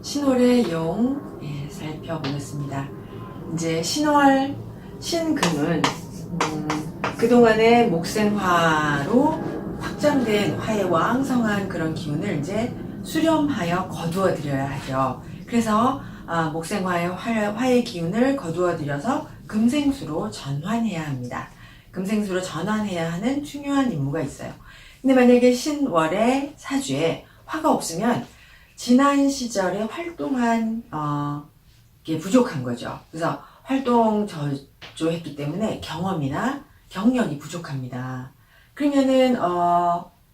신월의 용 살펴보겠습니다. 이제 신월, 신금은 그동안의 목생화로 확장된 화의 왕성한 그런 기운을 이제 수렴하여 거두어 들여야 하죠. 그래서 목생화의 화의 기운을 거두어 들여서 금생수로 전환해야 합니다. 금생수로 전환해야 하는 중요한 임무가 있어요. 근데 만약에 신월의 사주에 화가 없으면 지난 시절에 활동한 게 부족한 거죠. 그래서 활동 저조했기 때문에 경험이나 경력이 부족합니다. 그러면은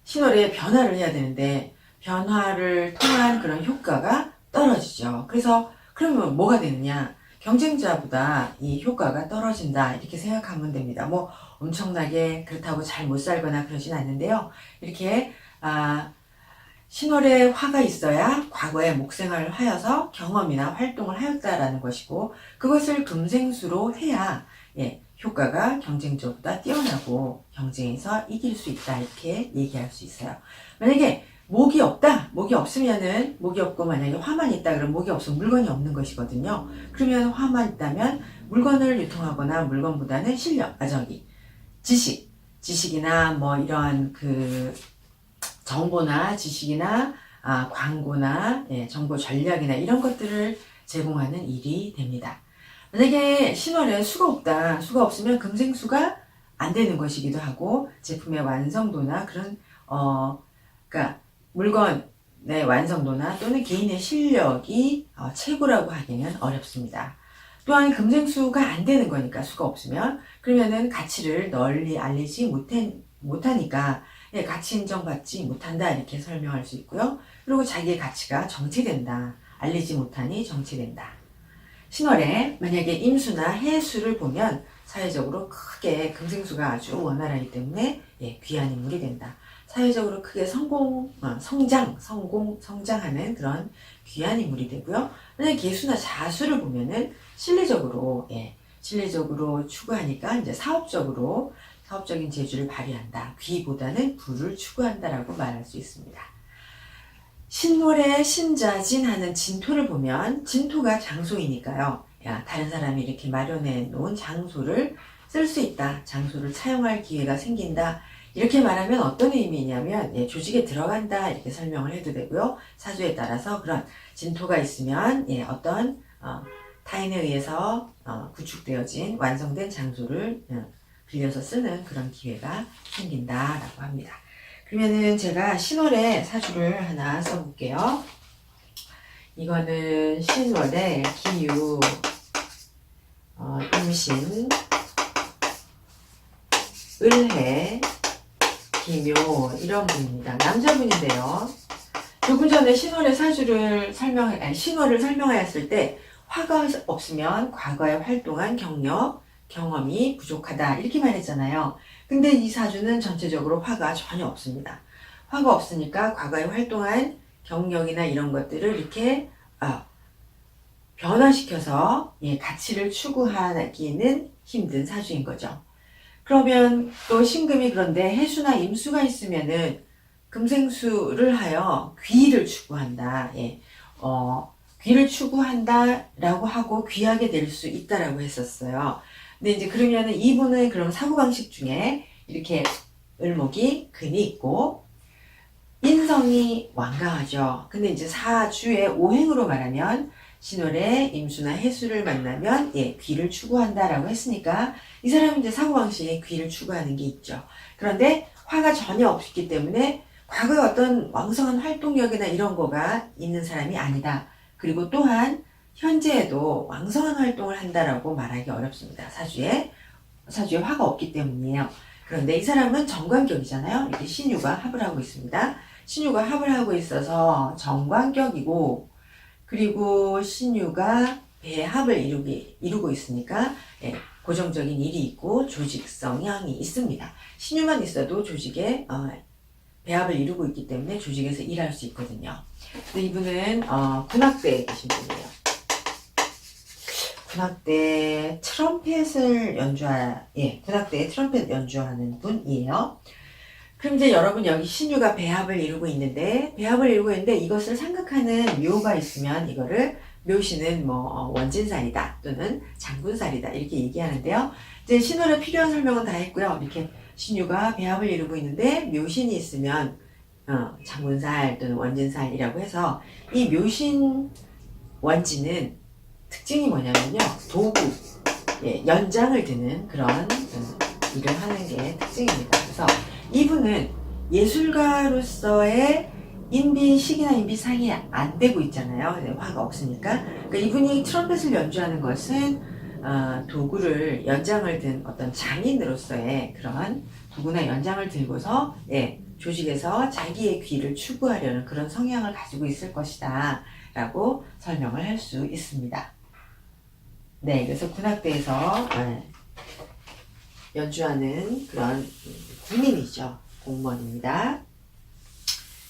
신월에 변화를 해야 되는데 변화를 통한 그런 효과가 떨어지죠. 그래서 그러면 뭐가 되느냐? 경쟁자보다 이 효과가 떨어진다 이렇게 생각하면 됩니다. 뭐 엄청나게 그렇다고 잘 못 살거나 그러진 않는데요. 이렇게 신월에 화가 있어야 과거에 목생활을 하여서 경험이나 활동을 하였다라는 것이고, 그것을 금생수로 해야 효과가 경쟁자보다 뛰어나고 경쟁에서 이길 수 있다 이렇게 얘기할 수 있어요. 만약에 목이 없다, 목이 없으면은, 목이 없고 만약에 화만 있다 그러면 목이 없으면 물건이 없는 것이거든요. 그러면 화만 있다면 물건을 유통하거나 물건보다는 실력, 지식이나 뭐 이런 정보나 지식이나 광고나 정보 전략이나 이런 것들을 제공하는 일이 됩니다. 만약에 신월에 수가 없으면 금생수가 안 되는 것이기도 하고, 제품의 완성도나 그런 그러니까 물건의 완성도나 또는 개인의 실력이 최고라고 하기는 어렵습니다. 또한 금생수가 안 되는 거니까, 수가 없으면, 그러면은 가치를 널리 알리지 못하니까 가치 인정받지 못한다 이렇게 설명할 수 있고요. 그리고 자기의 가치가 정체된다. 알리지 못하니 정체된다. 신월에 만약에 임수나 해수를 보면 사회적으로 크게 금생수가 아주 원활하기 때문에 귀한 인물이 된다. 사회적으로 크게 성장하는 그런 귀한 인물이 되고요. 만약에 개수나 자수를 보면은 실리적으로 추구하니까 이제 사업적인 재주를 발휘한다. 귀보다는 부를 추구한다라고 말할 수 있습니다. 신월에 신자진하는 진토를 보면, 진토가 장소이니까요. 다른 사람이 이렇게 마련해 놓은 장소를 쓸 수 있다. 장소를 차용할 기회가 생긴다. 이렇게 말하면 어떤 의미냐면 조직에 들어간다 이렇게 설명을 해도 되고요. 사주에 따라서 그런 진토가 있으면 어떤 타인에 의해서 구축되어진 완성된 장소를 빌려서 쓰는 그런 기회가 생긴다라고 합니다. 그러면은 제가 신월의 사주를 하나 써볼게요. 이거는 신월의 기유, 임신, 을해, 기묘 이런 분입니다. 남자분인데요. 조금 전에 신월의 사주를 신월을 설명하였을 때 화가 없으면 과거에 활동한 경험이 부족하다 이렇게 말했잖아요. 근데 이 사주는 전체적으로 화가 전혀 없습니다. 화가 없으니까 과거에 활동한 경력이나 이런 것들을 이렇게 변화시켜서 가치를 추구하기는 힘든 사주인 거죠. 그러면 또 신금이 그런데 해수나 임수가 있으면은 금생수를 하여 귀를 추구한다. 귀를 추구한다라고 하고 귀하게 될 수 있다라고 했었어요. 근데 이제 그러면은 이분은 그럼 사고방식 중에 이렇게 을목이 금이 있고 인성이 완강하죠. 근데 이제 사주의 오행으로 말하면 신월에 임수나 해수를 만나면 귀를 추구한다라고 했으니까 이 사람은 이제 사고방식에 귀를 추구하는 게 있죠. 그런데 화가 전혀 없기 때문에 과거에 어떤 왕성한 활동력이나 이런 거가 있는 사람이 아니다. 그리고 또한 현재에도 왕성한 활동을 한다라고 말하기 어렵습니다. 사주에 화가 없기 때문이에요. 그런데 이 사람은 정관격이잖아요. 이렇게 신유가 합을 하고 있습니다. 신유가 합을 하고 있어서 정관격이고, 그리고 신유가 배합을 이루고 있으니까 고정적인 일이 있고 조직 성향이 있습니다. 신유만 있어도 조직에 배합을 이루고 있기 때문에 조직에서 일할 수 있거든요. 근데 이분은 군악대에 계신 분이에요. 군악대에 트럼펫 연주하는 분이에요. 그럼 이제 여러분 여기 신유가 배합을 이루고 있는데 이것을 삼극하는 묘가 있으면 이거를 묘시는 뭐 원진살이다 또는 장군살이다 이렇게 얘기하는데요. 이제 신월에 필요한 설명은 다 했고요. 이렇게 신유가 배합을 이루고 있는데 묘신이 있으면 장군살 또는 원진살이라고 해서 이 묘신 원진은 특징이 뭐냐면요. 도구, 연장을 드는 그런 일을 하는 게 특징입니다. 그래서 이분은 예술가로서의 인비식이나 인비상이 안 되고 있잖아요. 화가 없으니까. 그러니까 이분이 트럼펫을 연주하는 것은 도구를 연장을 든 어떤 장인으로서의 그런 도구나 연장을 들고서 조직에서 자기의 귀를 추구하려는 그런 성향을 가지고 있을 것이다 라고 설명을 할 수 있습니다. 네, 그래서 군악대에서 연주하는 그런 군인이죠. 공무원입니다.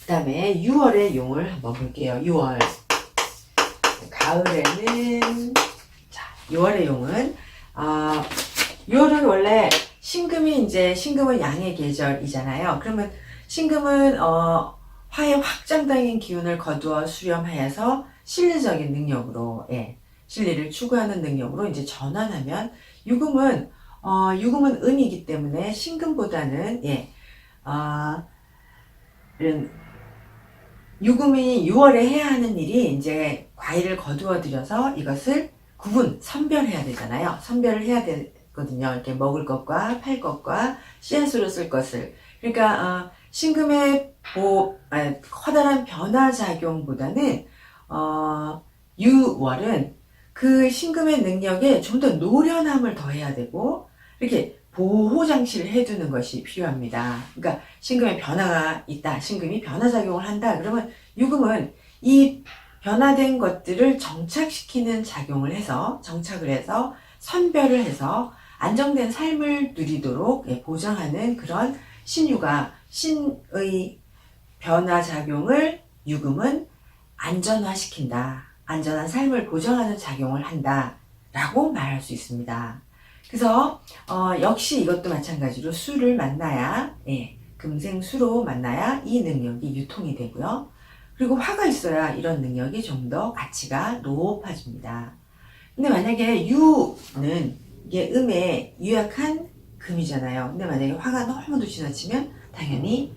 그 다음에 6월의 용을 한번 볼게요. 6월. 가을에는, 자, 6월의 용은, 6월은 원래 신금은 양의 계절이잖아요. 그러면 신금은, 화의 확장적인 기운을 거두어 수렴하여서 실리적인 능력으로, 실리를 추구하는 능력으로 이제 전환하면, 유금은 은이기 때문에 신금보다는 이런 유금이 6월에 해야 하는 일이 이제 과일을 거두어 들여서 이것을 선별해야 되잖아요. 선별을 해야 되거든요. 이렇게 먹을 것과 팔 것과 씨앗으로 쓸 것을. 그러니까 신금의 커다란 변화작용보다는 6월은 그 신금의 능력에 좀 더 노련함을 더해야 되고 이렇게 보호장치를 해두는 것이 필요합니다. 그러니까 신금의 변화가 있다. 신금이 변화작용을 한다. 그러면 유금은 이 변화된 것들을 정착시키는 작용을 해서 정착을 해서 선별을 해서 안정된 삶을 누리도록 보장하는 그런 신유가 신의 변화작용을 유금은 안전화시킨다. 안전한 삶을 보장하는 작용을 한다 라고 말할 수 있습니다. 그래서 역시 이것도 마찬가지로 수를 만나야 금생수로 만나야 이 능력이 유통이 되고요. 그리고 화가 있어야 이런 능력이 좀 더 가치가 높아집니다. 근데 만약에 유는 이게 음에 유약한 금이잖아요. 근데 만약에 화가 너무도 지나치면 당연히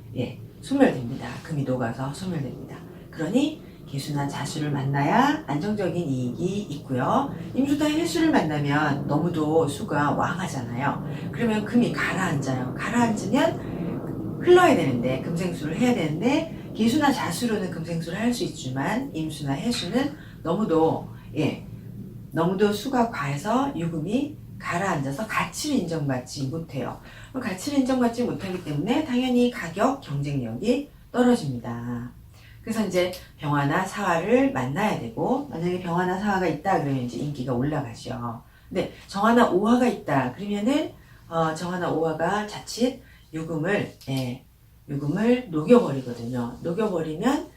소멸됩니다. 금이 녹아서 소멸됩니다. 그러니 개수나 자수를 만나야 안정적인 이익이 있고요. 임수나 해수를 만나면 너무도 수가 왕하잖아요. 그러면 금이 가라앉아요. 가라앉으면 흘러야 되는데 금생수를 해야 되는데 개수나 자수로는 금생수를 할 수 있지만 임수나 해수는 너무도 수가 과해서 유금이 가라앉아서 가치를 인정받지 못해요. 가치를 인정받지 못하기 때문에 당연히 가격 경쟁력이 떨어집니다. 그래서 이제 병화나 사화를 만나야 되고, 만약에 병화나 사화가 있다 그러면 이제 인기가 올라가죠. 근데 정화나 오화가 있다 그러면은 정화나 오화가 자칫 유금을 녹여버리거든요. 녹여버리면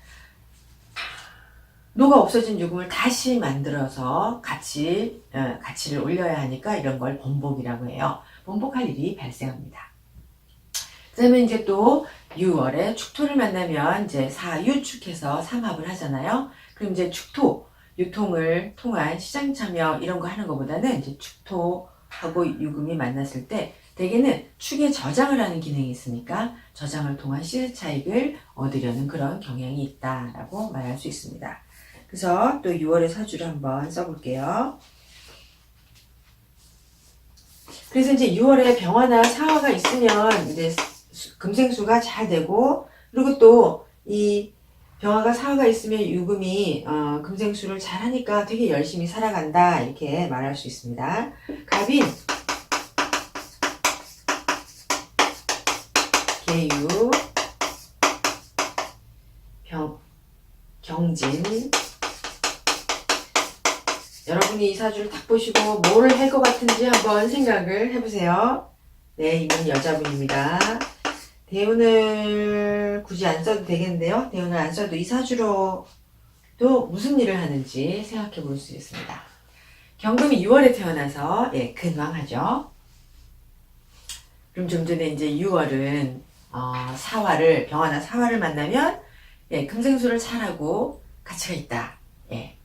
녹아 없어진 유금을 다시 만들어서 가치를 올려야 하니까 이런 걸 번복이라고 해요. 번복할 일이 발생합니다. 그 다음에 이제 또 6월에 축토를 만나면 이제 사유축해서 삼합을 하잖아요. 그럼 이제 축토, 유통을 통한 시장 참여 이런 거 하는 것보다는 이제 축토하고 유금이 만났을 때 대개는 축에 저장을 하는 기능이 있으니까 저장을 통한 시세 차익을 얻으려는 그런 경향이 있다라고 말할 수 있습니다. 그래서 또 6월의 사주를 한번 써볼게요. 그래서 이제 6월에 병화나 사화가 있으면 이제 금생수가 잘 되고, 그리고 또 이 병화가 사화가 있으면 유금이 금생수를 잘 하니까 되게 열심히 살아간다 이렇게 말할 수 있습니다. 갑인, 계유, 경진. 여러분이 이 사주를 딱 보시고 뭘 할 것 같은지 한번 생각을 해보세요. 네, 이분 여자분입니다. 대운을 굳이 안 써도 되겠는데요. 대운을 안 써도 이 사주로 또 무슨 일을 하는지 생각해 볼 수 있습니다. 경금이 6월에 태어나서 근왕하죠. 그럼 좀 전에 이제 6월은 병화나 사화를 만나면 예, 금생수를 잘하고 가치가 있다. 예.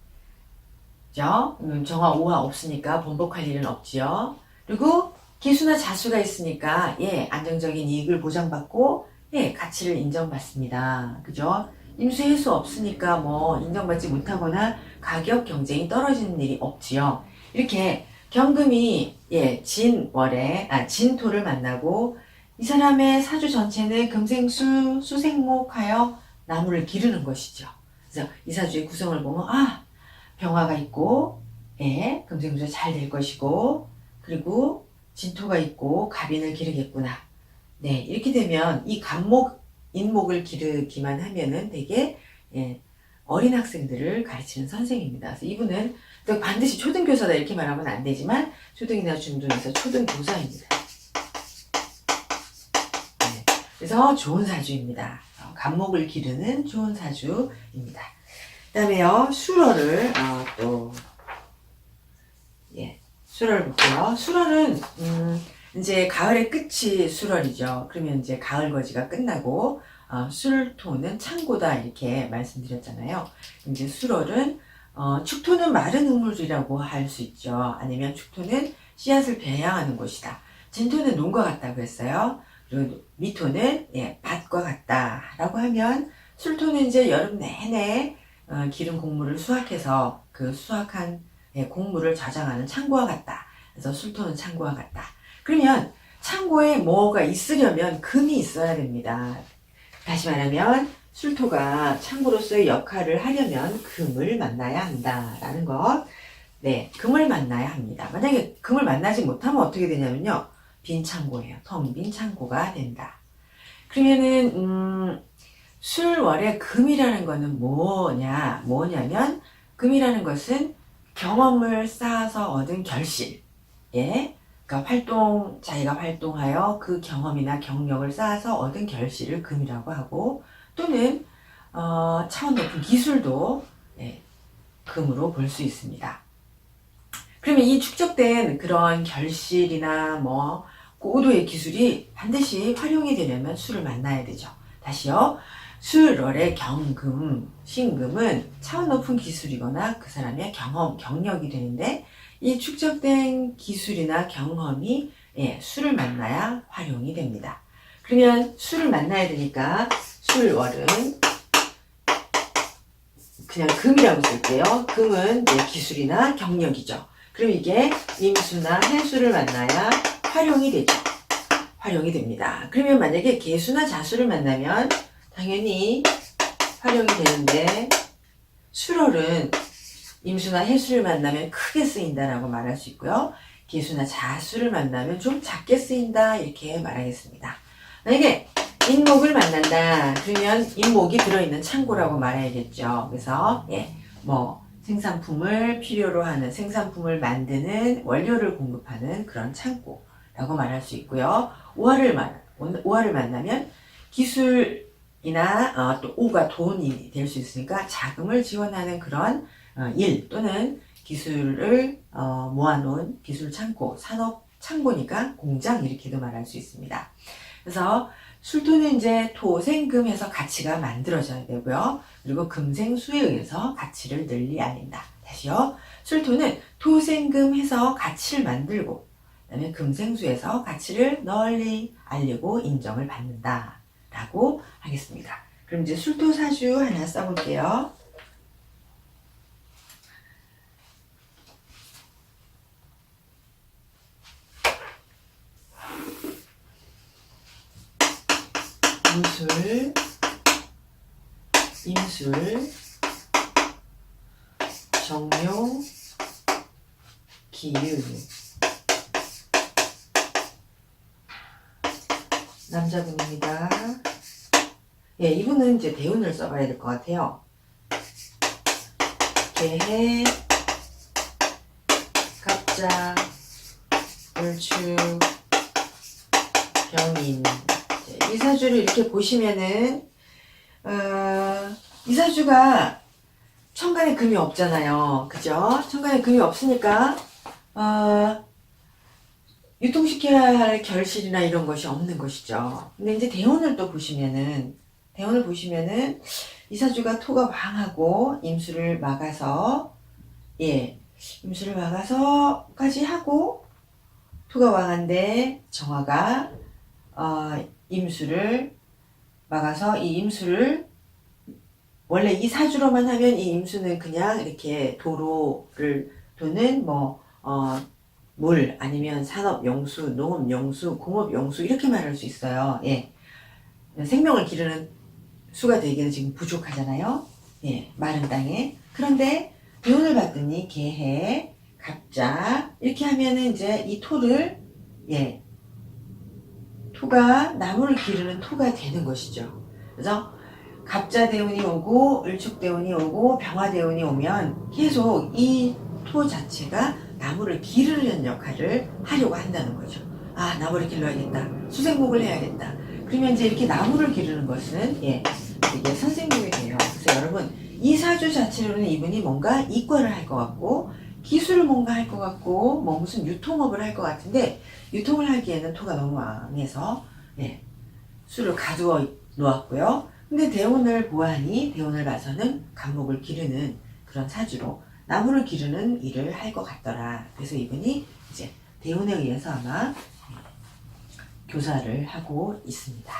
그죠? 정화, 오화 없으니까 번복할 일은 없지요. 그리고 기수나 자수가 있으니까 예, 안정적인 이익을 보장받고 예, 가치를 인정받습니다. 그죠? 임수 해수 없으니까 뭐 인정받지 못하거나 가격 경쟁이 떨어지는 일이 없지요. 이렇게 경금이 예, 진토를 만나고 이 사람의 사주 전체는 금생수, 수생목하여 나무를 기르는 것이죠. 그래서 이 사주의 구성을 보면 병화가 있고 예, 금생수가 잘 될 것이고 그리고 진토가 있고 갑인을 기르겠구나. 네, 이렇게 되면 이 인목을 기르기만 하면은 되게 예, 어린 학생들을 가르치는 선생입니다. 그래서 이분은 반드시 초등교사다 이렇게 말하면 안 되지만 초등이나 중등에서 초등교사입니다. 네, 그래서 좋은 사주입니다. 간목을 기르는 좋은 사주입니다. 그 다음에요, 수러를 수러를 볼게요. 수러는 이제 가을의 끝이 수월이죠. 그러면 이제 가을 거지가 끝나고 술토는 창고다 이렇게 말씀드렸잖아요. 이제 수월은 축토는 마른 우물이라고 할 수 있죠. 아니면 축토는 씨앗을 배양하는 곳이다. 진토는 논과 같다고 했어요. 그리고 미토는 예, 밭과 같다라고 하면 술토는 이제 여름 내내 기른 곡물을 수확해서 그 수확한 예, 곡물을 저장하는 창고와 같다. 그래서 술토는 창고와 같다. 그러면 창고에 뭐가 있으려면 금이 있어야 됩니다. 다시 말하면 술토가 창고로서의 역할을 하려면 금을 만나야 한다라는 것. 네, 금을 만나야 합니다. 만약에 금을 만나지 못하면 어떻게 되냐면요. 빈 창고예요. 텅 빈 창고가 된다. 그러면은 술월의 금이라는 거는 뭐냐면 금이라는 것은 경험을 쌓아서 얻은 결실. 예. 그러니까 자기가 활동하여 그 경험이나 경력을 쌓아서 얻은 결실을 금이라고 하고, 또는, 차원 높은 기술도, 예, 금으로 볼 수 있습니다. 그러면 이 축적된 그런 결실이나 고도의 기술이 반드시 활용이 되려면 술을 만나야 되죠. 다시요. 술월의 경금, 신금은 차원 높은 기술이거나 그 사람의 경력이 되는데, 이 축적된 기술이나 경험이 술을 만나야 활용이 됩니다. 그러면 술을 만나야 되니까 술월은 그냥 금이라고 쓸게요. 금은 기술이나 경력이죠. 그럼 이게 임수나 해수를 만나야 활용이 되죠. 활용이 됩니다. 그러면 만약에 계수나 자수를 만나면 당연히 활용이 되는데, 술월은 임수나 해수를 만나면 크게 쓰인다라고 말할 수 있고요. 계수나 자수를 만나면 좀 작게 쓰인다 이렇게 말하겠습니다. 만약에 인목을 만난다 그러면 인목이 들어있는 창고라고 말해야겠죠. 그래서 생산품을 필요로 하는, 생산품을 만드는 원료를 공급하는 그런 창고라고 말할 수 있고요. 오화를 만나면 기술이나 또 오가 돈이 될 수 있으니까 자금을 지원하는 그런 일 또는 기술을 모아놓은 기술 창고, 산업 창고니까 공장 이렇게도 말할 수 있습니다. 그래서 술토는 이제 토생금해서 가치가 만들어져야 되고요. 그리고 금생수에 의해서 가치를 널리 알린다. 다시요. 술토는 토생금해서 가치를 만들고, 그 다음에 금생수에서 가치를 널리 알리고 인정을 받는다. 라고 하겠습니다. 그럼 이제 술토 사주 하나 써볼게요. 임술, 정묘, 기유. 남자분입니다. 예, 이분은 이제 대운을 써봐야 될 것 같아요. 개해, 갑자, 을축, 병인. 이 사주를 이렇게 보시면은 이 사주가 천간에 금이 없잖아요. 그죠? 천간에 금이 없으니까 유통시켜야 할 결실이나 이런 것이 없는 것이죠. 근데 이제 대운을 또 보시면은, 대운을 보시면은, 이사주가 토가 왕하고 임수를 막아서, 예, 임수를 막아서까지 하고, 토가 왕한데 정화가, 임수를 막아서 이 임수를, 원래 이 사주로만 하면 이 임수는 그냥 이렇게 도로를 도는 물, 아니면 산업용수, 농업용수, 공업용수, 이렇게 말할 수 있어요. 예. 생명을 기르는 수가 되기는 지금 부족하잖아요. 예. 마른 땅에. 그런데, 대운을 봤더니, 개해, 갑자, 이렇게 하면은 이제 이 토를, 예. 토가, 나무를 기르는 토가 되는 것이죠. 그래서, 갑자 대운이 오고, 을축 대운이 오고, 병화 대운이 오면 계속 이 토 자체가 나무를 기르는 역할을 하려고 한다는 거죠. 아, 나무를 길러야겠다. 수생목을 해야겠다. 그러면 이제 이렇게 나무를 기르는 것은, 예, 이게 선생님이 돼요. 그래서 여러분, 이 사주 자체로는 이분이 뭔가 이과를 할 것 같고, 기술을 뭔가 할 것 같고, 뭐 무슨 유통업을 할 것 같은데, 유통을 하기에는 토가 너무 왕해서, 예, 수를 가두어 놓았고요. 근데 대운을 보아하니, 대운을 봐서는 간목을 기르는 그런 사주로 나무를 기르는 일을 할 것 같더라. 그래서 이분이 이제 대운에 의해서 아마 교사를 하고 있습니다.